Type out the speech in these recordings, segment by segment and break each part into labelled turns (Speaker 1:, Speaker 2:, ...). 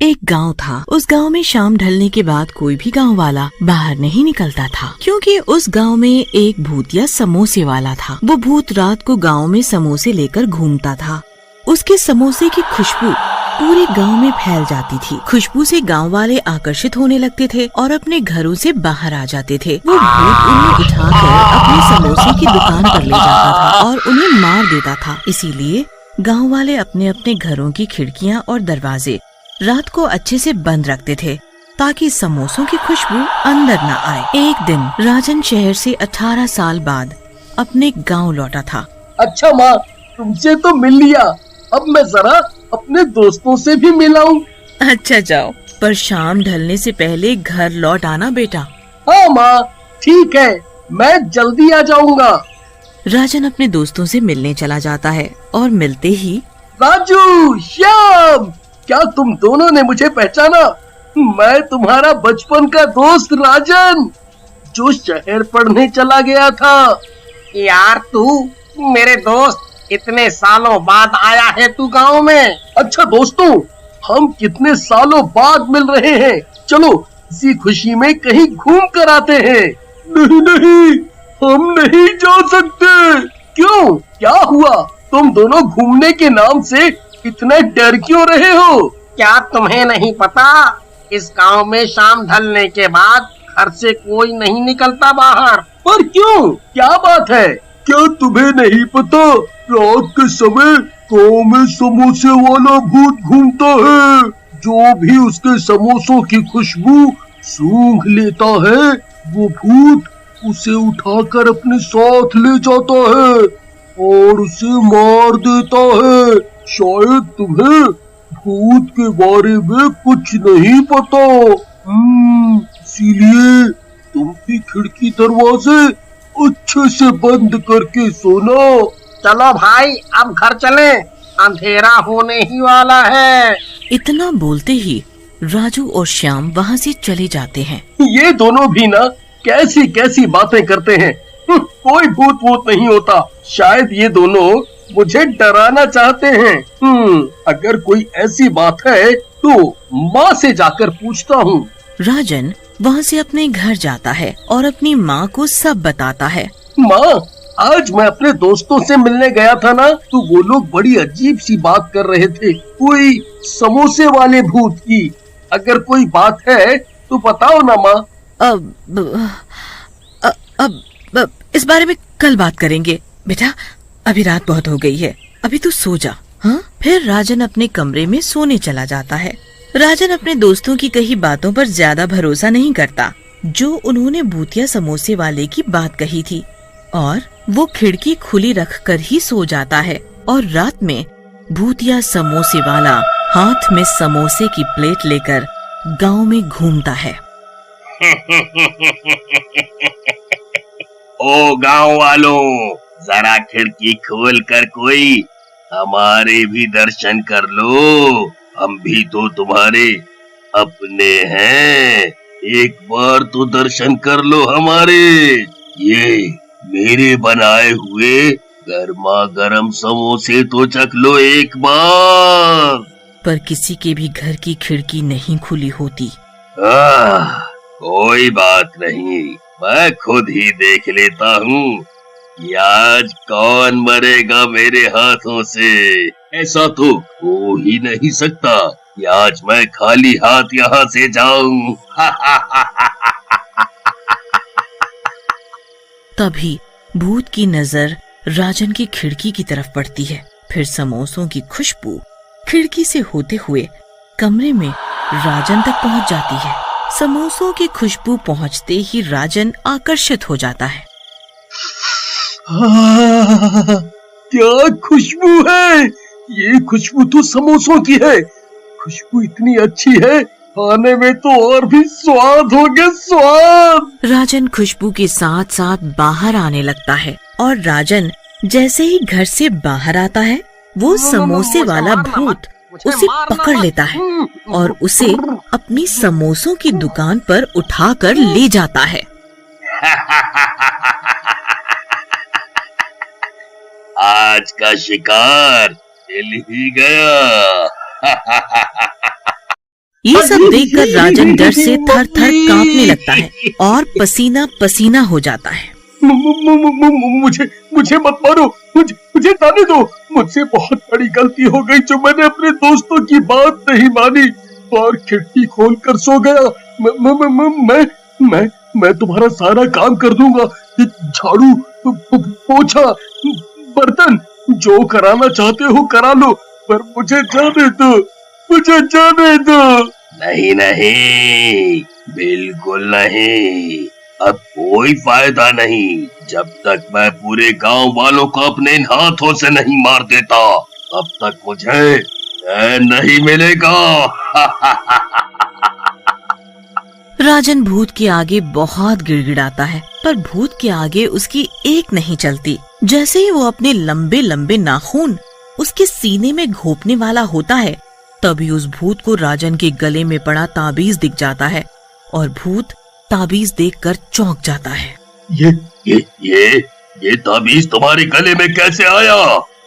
Speaker 1: एक गांव था। उस गांव में शाम ढलने के बाद कोई भी गांव वाला बाहर नहीं निकलता था, क्योंकि उस गांव में एक भूतिया समोसे वाला था। वो भूत रात को गांव में समोसे लेकर घूमता था। उसके समोसे की खुशबू पूरे गांव में फैल जाती थी। खुशबू से गांव वाले आकर्षित होने लगते थे और अपने घरों से बाहर आ जाते थे। वो भूत उन्हें उठाकर अपने समोसे की दुकान पर ले जाता था और उन्हें मार देता था। इसीलिए गांव वाले अपने अपने घरों की खिड़कियां और दरवाजे रात को अच्छे से बंद रखते थे, ताकि समोसों की खुशबू अंदर न आए। एक दिन राजन शहर से 18 साल बाद अपने गांव लौटा था।
Speaker 2: अच्छा माँ, तुमसे तो मिल लिया, अब मैं जरा अपने दोस्तों से भी मिलाऊं।
Speaker 1: अच्छा जाओ, पर शाम ढलने से पहले घर लौट आना बेटा।
Speaker 2: हाँ माँ, ठीक है, मैं जल्दी आ जाऊंगा।
Speaker 1: राजन अपने दोस्तों से मिलने चला जाता है और मिलते ही
Speaker 2: राजू, श्याम, क्या तुम दोनों ने मुझे पहचाना? मैं तुम्हारा बचपन का दोस्त राजन, जो शहर पढ़ने चला गया था।
Speaker 3: यार तू मेरे दोस्त, इतने सालों बाद आया है तू गांव में।
Speaker 2: अच्छा दोस्तों, हम कितने सालों बाद मिल रहे हैं। चलो इसी खुशी में कहीं घूम कर आते हैं। नहीं नहीं, हम नहीं जा सकते। क्यों, क्या हुआ? तुम दोनों घूमने के नाम से इतने डर क्यों रहे हो?
Speaker 3: क्या तुम्हें नहीं पता, इस गांव में शाम ढलने के बाद घर से कोई नहीं निकलता बाहर।
Speaker 2: पर क्यों, क्या बात है? क्या तुम्हें नहीं पता, रात के समय गांव में समोसे वाला भूत घूमता है। जो भी उसके समोसों की खुशबू सूंघ लेता है, वो भूत उसे उठाकर अपने साथ ले जाता है और उसे मार देता है। शायद तुम्हें भूत के बारे में कुछ नहीं पता, इसीलिए तुम भी खिड़की दरवाजे अच्छे से बंद करके सोना।
Speaker 3: चलो भाई, अब घर चले, अंधेरा होने ही वाला है।
Speaker 1: इतना बोलते ही राजू और श्याम वहाँ से चले जाते हैं।
Speaker 2: ये दोनों भी ना कैसी कैसी बातें करते हैं। कोई भूत वूत नहीं होता। शायद ये दोनों मुझे डराना चाहते हैं। अगर कोई ऐसी बात है तो माँ से जाकर पूछता हूँ।
Speaker 1: राजन वहाँ से अपने घर जाता है और अपनी माँ को सब बताता है।
Speaker 2: माँ, आज मैं अपने दोस्तों से मिलने गया था ना, तो वो लोग बड़ी अजीब सी बात कर रहे थे, कोई समोसे वाले भूत की। अगर कोई बात है तो बताओ ना माँ।
Speaker 1: अब इस बारे में कल बात करेंगे बेटा, अभी रात बहुत हो गई है, अभी तू सो जा। हाँ? फिर राजन अपने कमरे में सोने चला जाता है। राजन अपने दोस्तों की कही बातों पर ज्यादा भरोसा नहीं करता, जो उन्होंने भूतिया समोसे वाले की बात कही थी, और वो खिड़की खुली रखकर ही सो जाता है। और रात में भूतिया समोसे वाला हाथ में समोसे की प्लेट लेकर गांव में घूमता है।
Speaker 4: ओ गांव वालों, जरा खिड़की खोल कर कोई हमारे भी दर्शन कर लो। हम भी तो तुम्हारे अपने हैं, एक बार तो दर्शन कर लो हमारे। ये मेरे बनाए हुए गर्मा गर्म समोसे तो चख लो एक बार।
Speaker 1: पर किसी के भी घर की खिड़की नहीं खुली होती।
Speaker 4: कोई बात नहीं, मैं खुद ही देख लेता हूँ कि आज कौन मरेगा मेरे हाथों से। ऐसा तो हो ही नहीं सकता कि आज मैं खाली हाथ यहाँ से जाऊं।
Speaker 1: तभी भूत की नजर राजन की खिड़की की तरफ पड़ती है। फिर समोसों की खुशबू खिड़की से होते हुए कमरे में राजन तक पहुँच जाती है। समोसों की खुशबू पहुँचते ही राजन आकर्षित हो जाता है।
Speaker 2: क्या खुशबू है? ये खुशबू तो समोसों की है। खुशबू इतनी अच्छी है, खाने में तो और भी स्वाद हो गया, स्वाद।
Speaker 1: राजन खुशबू के साथ साथ बाहर आने लगता है, और राजन जैसे ही घर से बाहर आता है, वो समोसे वाला भूत उसे पकड़ लेता है और उसे अपनी समोसों की दुकान पर उठाकर ले जाता है।
Speaker 4: आज का शिकार मिल ही गया।
Speaker 1: ये सब देखकर राजन डर से थर थर कांपने लगता है और पसीना पसीना हो जाता है।
Speaker 2: मुझे मत मारो, मुझे जाने दो। मुझसे बहुत बड़ी गलती हो गई जो मैंने अपने दोस्तों की बात नहीं मानी और खिड़की खोलकर सो गया। मैं तुम्हारा सारा काम कर दूंगा, झाड़ू, पोछा, बर्तन, जो कराना चाहते हो करा लो, पर मुझे जाने दो, मुझे जाने दो।
Speaker 4: नहीं नहीं, बिल्कुल नहीं। अब कोई फायदा नहीं। जब तक मैं पूरे गांव वालों को अपने इन हाथों से नहीं मार देता, तब तक मुझे नहीं मिलेगा।
Speaker 1: राजन भूत के आगे बहुत गिड़गिड़ाता है, पर भूत के आगे उसकी एक नहीं चलती। जैसे ही वो अपने लंबे लंबे नाखून उसके सीने में घोंपने वाला होता है, तभी उस भूत को राजन के गले में पड़ा ताबीज दिख जाता है और भूत ताबीज देखकर चौंक जाता है।
Speaker 4: ये ताबीज तुम्हारे गले में कैसे आया?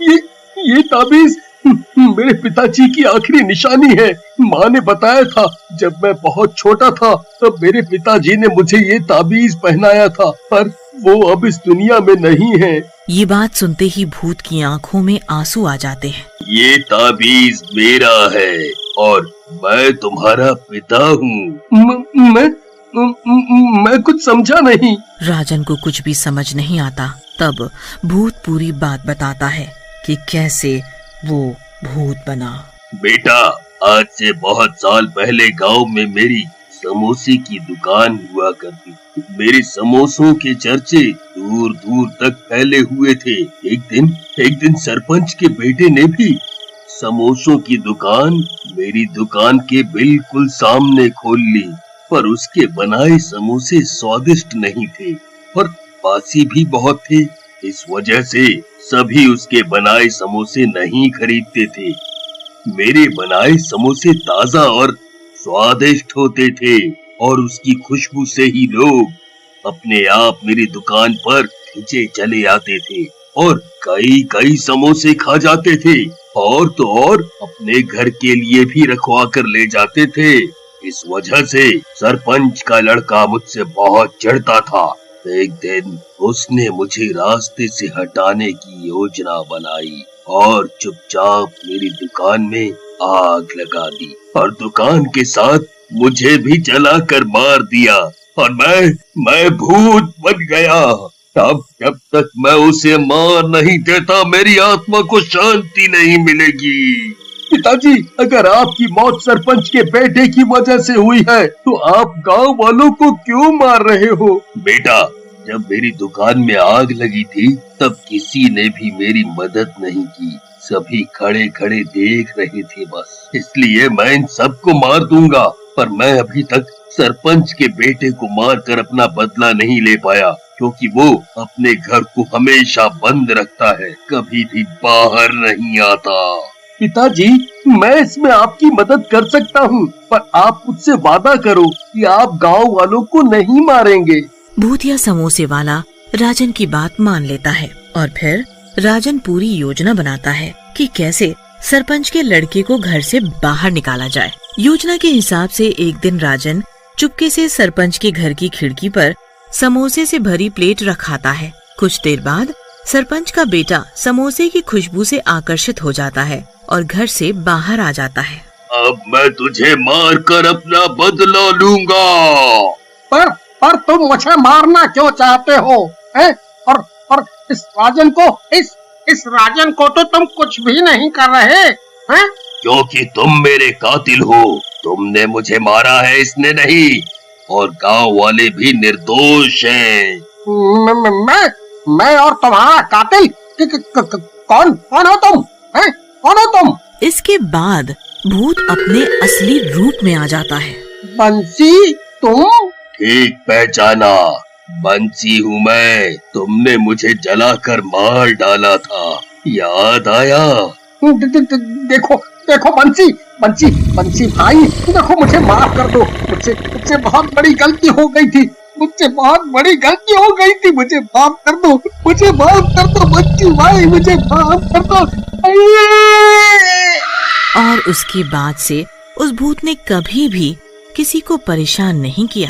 Speaker 2: ये ताबीज मेरे पिताजी की आखिरी निशानी है। माँ ने बताया था जब मैं बहुत छोटा था तब मेरे पिताजी ने मुझे ये ताबीज पहनाया था, पर वो अब इस दुनिया में नहीं है।
Speaker 1: ये बात सुनते ही भूत की आंखों में आंसू आ जाते हैं।
Speaker 4: ये ताबीज मेरा है और मैं तुम्हारा पिता हूँ।
Speaker 2: मैं कुछ समझा नहीं।
Speaker 1: राजन को कुछ भी समझ नहीं आता। तब भूत पूरी बात बताता है कि कैसे वो भूत बना।
Speaker 4: बेटा, आज से बहुत साल पहले गांव में मेरी समोसे की दुकान हुआ करती थी। मेरे समोसों के चर्चे दूर दूर तक फैले हुए थे। एक दिन सरपंच के बेटे ने भी समोसों की दुकान मेरी दुकान के बिल्कुल सामने खोल ली, पर उसके बनाए समोसे स्वादिष्ट नहीं थे और बासी भी बहुत थे। इस वजह से सभी उसके बनाए समोसे नहीं खरीदते थे। मेरे बनाए समोसे ताजा और स्वादिष्ट होते थे और उसकी खुशबू से ही लोग अपने आप मेरी दुकान पर खींचे चले आते थे और कई समोसे खा जाते थे और तो और अपने घर के लिए भी रखवा कर ले जाते थे। इस वजह से सरपंच का लड़का मुझसे बहुत चिढ़ता था। एक दिन उसने मुझे रास्ते से हटाने की योजना बनाई और चुपचाप मेरी दुकान में आग लगा दी और दुकान के साथ मुझे भी जलाकर मार दिया और मैं भूत बन गया। तब जब तक मैं उसे मार नहीं देता मेरी आत्मा को शांति नहीं मिलेगी।
Speaker 2: पिताजी, अगर आपकी मौत सरपंच के बेटे की वजह से हुई है तो आप गांव वालों को क्यों मार रहे हो?
Speaker 4: बेटा, जब मेरी दुकान में आग लगी थी तब किसी ने भी मेरी मदद नहीं की। सभी खड़े खड़े देख रहे थे बस। इसलिए मैं इन सबको मार दूंगा, पर मैं अभी तक सरपंच के बेटे को मारकर अपना बदला नहीं ले पाया, क्योंकि वो अपने घर को हमेशा बंद रखता है, कभी भी बाहर नहीं आता।
Speaker 2: पिताजी, मैं इसमें आपकी मदद कर सकता हूँ, पर आप मुझसे वादा करो कि आप गांव वालों को नहीं मारेंगे।
Speaker 1: भूतिया समोसे वाला राजन की बात मान लेता है और फिर राजन पूरी योजना बनाता है कि कैसे सरपंच के लड़के को घर से बाहर निकाला जाए। योजना के हिसाब से एक दिन राजन चुपके से सरपंच के घर की खिड़की पर समोसे से भरी प्लेट रखाता है। कुछ देर बाद सरपंच का बेटा समोसे की खुशबू से आकर्षित हो जाता है और घर से बाहर आ जाता है।
Speaker 4: अब मैं तुझे मार कर अपना बदला लूंगा।
Speaker 3: पर तुम मुझे मारना क्यों चाहते हो? और इस राजन को तो तुम कुछ भी नहीं कर रहे हैं।
Speaker 4: क्योंकि तुम मेरे कातिल हो। तुमने मुझे मारा है, इसने नहीं, और गांव वाले भी निर्दोष हैं।
Speaker 3: मैं और तुम्हारा कातिल? कौन हो तुम? कौन हो तुम?
Speaker 1: इसके बाद भूत अपने असली रूप में आ जाता है।
Speaker 3: बंसी, तुम?
Speaker 4: ठीक पहचाना, बंसी हूँ मैं। तुमने मुझे जलाकर मार डाला था, याद आया?
Speaker 3: देखो बंसी भाई, देखो मुझे माफ कर दो। मुझसे बहुत बड़ी गलती हो गई थी। मुझे माफ कर दो बंसी भाई, मुझे माफ कर दो।
Speaker 1: और उसके बाद से उस भूत ने कभी भी किसी को परेशान नहीं किया।